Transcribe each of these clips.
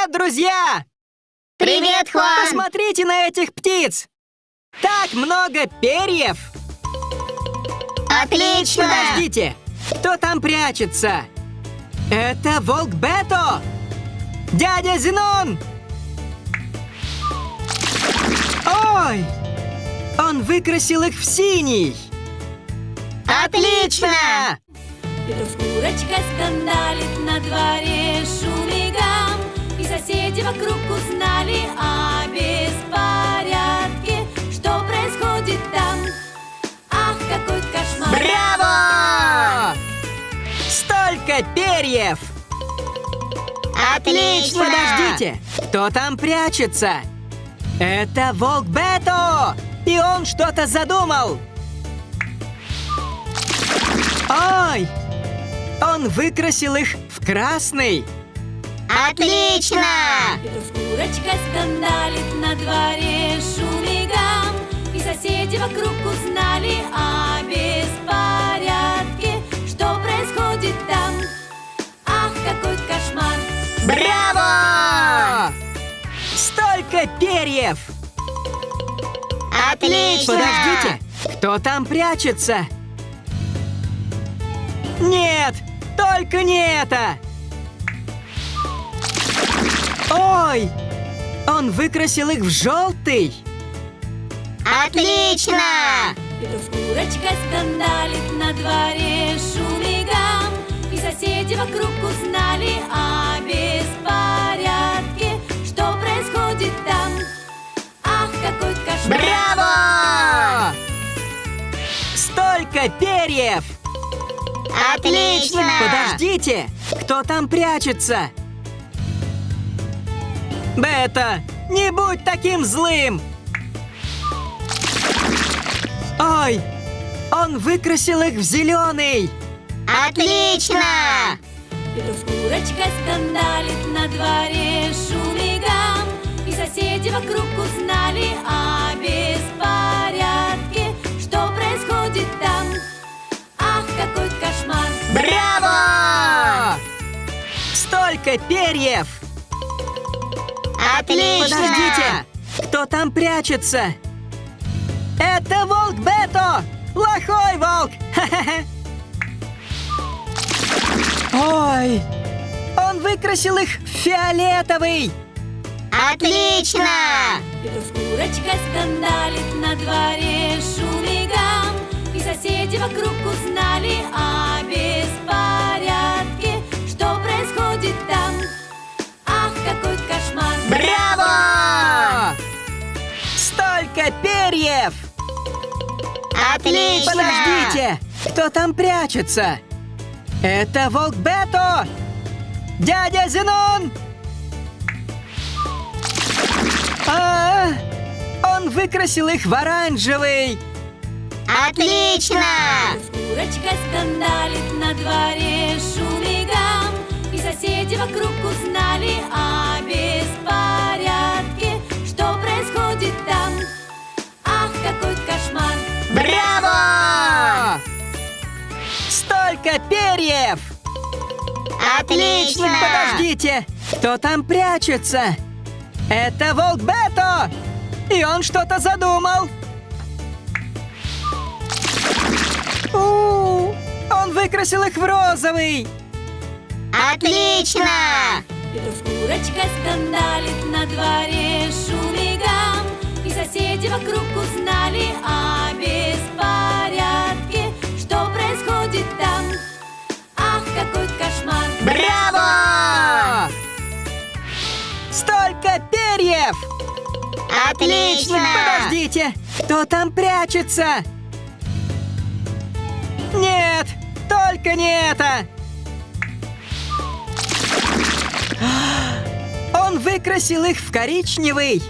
Привет, друзья! Привет, Хуан! Посмотрите на этих птиц! Так много перьев! Отлично! Подождите! Кто там прячется? Это волк Бето! Дядя Зенон! Ой! Он выкрасил их в синий! Отлично! Петр с курочкой скандалит, на дворе шум и гам, и соседи вокруг узнали о беспорядке. Что происходит там? Ах, какой кошмар! Браво! Столько перьев! Отлично! Подождите! Кто там прячется? Это волк Бето! И он что-то задумал! Ой! Он выкрасил их в красный! Отлично! Петр с курочкой скандалит, на дворе шум и гам, и соседи вокруг узнали о беспорядке. Что происходит там? Ах, какой кошмар! Браво! Столько перьев! Отлично! Подождите! Кто там прячется? Нет! Только не это! Ой! Он выкрасил их в желтый! Отлично! Петр с курочкой скандалит, на дворе шум и гам, и соседи вокруг узнали о беспорядке. Что происходит там? Ах, какой кошмар! Браво! Столько перьев! Отлично! Подождите! Кто там прячется? Бета, не будь таким злым! Ой! Он выкрасил их в зеленый! Отлично! Петр с курочкой скандалит, на дворе шум и гам, и соседи вокруг узнали о беспорядке. Что происходит там? Ах, какой кошмар! Браво! Столько перьев! Отлично! Подождите! Кто там прячется? Это волк Бето! Плохой волк! Ха-ха-ха! Ой! Он выкрасил их в фиолетовый! Отлично! Петр с курочкой скандалит, на дворе шум и гам, и соседи вокруг узнали о беспорядке. Что происходит там? Ах, какой кошмар! Браво! Столько перьев! Отлично! Подождите! Кто там прячется? Это волк Бето! Дядя Зенон! Он выкрасил их в оранжевый! Отлично! С курочкой скандалит, на дворе шум и гам, и соседи вокруг узнали о беспорядке. Что происходит там? Ах, какой кошмар! Браво! Столько перьев! Отлично! Подождите! Кто там прячется? Это волк Бето! И он что-то задумал! Он выкрасил их в розовый! Отлично! Петр с курочкой скандалит, на дворе шум и гам, и соседи вокруг узнали о беспорядке. Что происходит там? Ах, какой кошмар! Браво! Столько перьев! Отлично! Подождите! Кто там прячется? Нет! Только не это! Он выкрасил их в коричневый!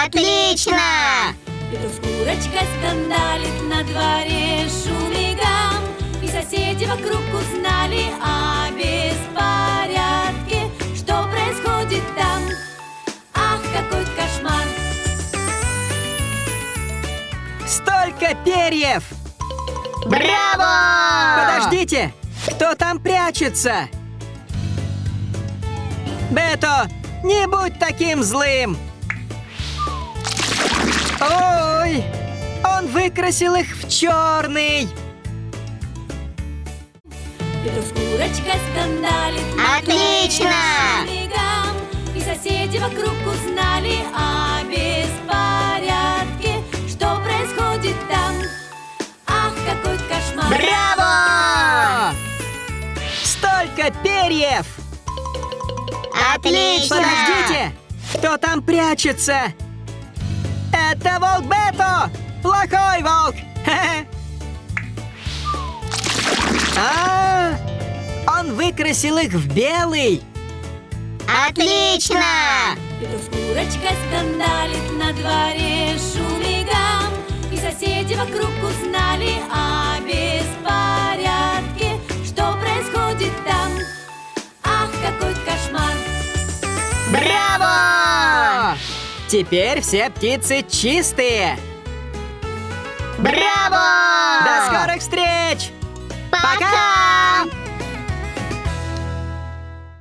Отлично! Петр с курочкой скандалит, на дворе шум и гам, и соседи вокруг узнали о беспорядке. Что происходит там? Ах, какой кошмар! Столько перьев! Браво! Подождите! Кто там прячется? Бето, Не будь таким злым! Ой! Он выкрасил их в черный! Петрусь-курочка скандалит на Отлично! дворе шумигам. И соседи вокруг узнали о беспорядке. Что происходит там? Ах, какой кошмар! Браво! Столько перьев! Отлично! Подождите! Кто там прячется? Это волк Бето! Плохой волк! Хе-хе. Он выкрасил их в белый! Отлично! Петрусь-курочка скандалит на дворе шумигам. И соседи вокруг узнали о беспорядке. Что происходит там? Ах, какой кошмар! Браво! Теперь все птицы чистые! Браво!